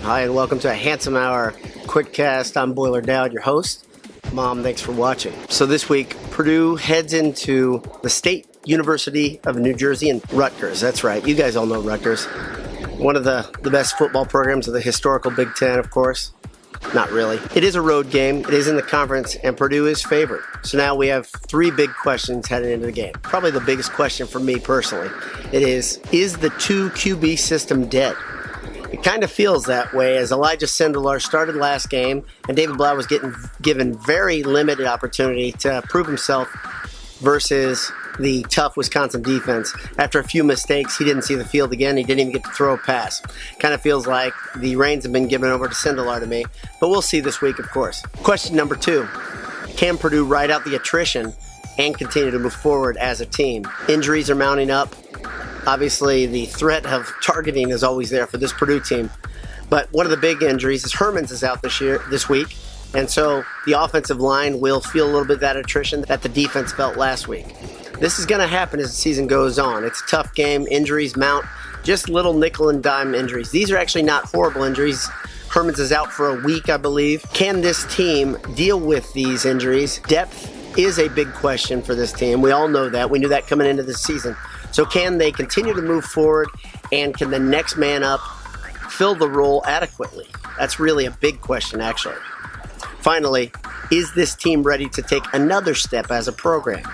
Hi, and welcome to a Handsome Hour quick cast. I'm Boiler Dowd, your host. Mom, thanks for watching. So this week, Purdue heads into the State University of New Jersey and Rutgers. That's right. You guys all know Rutgers. One of the best football programs of the historical Big Ten, of course. Not really. It is a road game. It is in the conference, and Purdue is favored. So now we have three big questions heading into the game. Probably the biggest question for me personally. It is the 2 QB system dead? It kind of feels that way as Elijah Sindelar started last game and David Blau was getting given very limited opportunity to prove himself versus the tough Wisconsin defense. After a few mistakes, he didn't see the field again. He didn't even get to throw a pass. Kind of feels like the reins have been given over to Sindelar to me, but we'll see this week, of course. Question number 2, can Purdue ride out the attrition and continue to move forward as a team? Injuries are mounting up. Obviously, the threat of targeting is always there for this Purdue team. But one of the big injuries is Hermans is out this week. And so the offensive line will feel a little bit of that attrition that the defense felt last week. This is going to happen as the season goes on. It's a tough game. Injuries mount. Just little nickel and dime injuries. These are actually not horrible injuries. Hermans is out for a week, I believe. Can this team deal with these injuries? Depth is a big question for this team. We all know that. We knew that coming into this season. So can they continue to move forward, and can the next man up fill the role adequately? That's really a big question, actually. Finally, is this team ready to take another step as a program?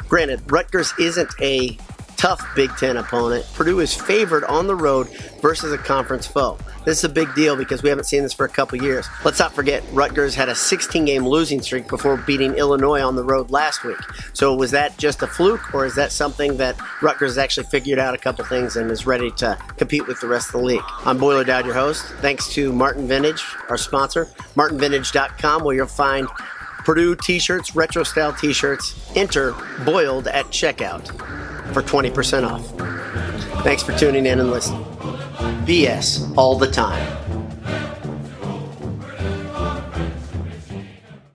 Granted, Rutgers isn't a tough Big Ten opponent. Purdue is favored on the road versus a conference foe. This is a big deal because we haven't seen this for a couple years. Let's not forget, Rutgers had a 16-game losing streak before beating Illinois on the road last week. So was that just a fluke, or is that something that Rutgers has actually figured out a couple things and is ready to compete with the rest of the league? I'm Boiler Dowd, your host. Thanks to Martin Vintage, our sponsor, martinvintage.com, where you'll find Purdue t-shirts, retro-style t-shirts. Enter Boiled at checkout for 20% off. Thanks for tuning in and listening. BS all the time.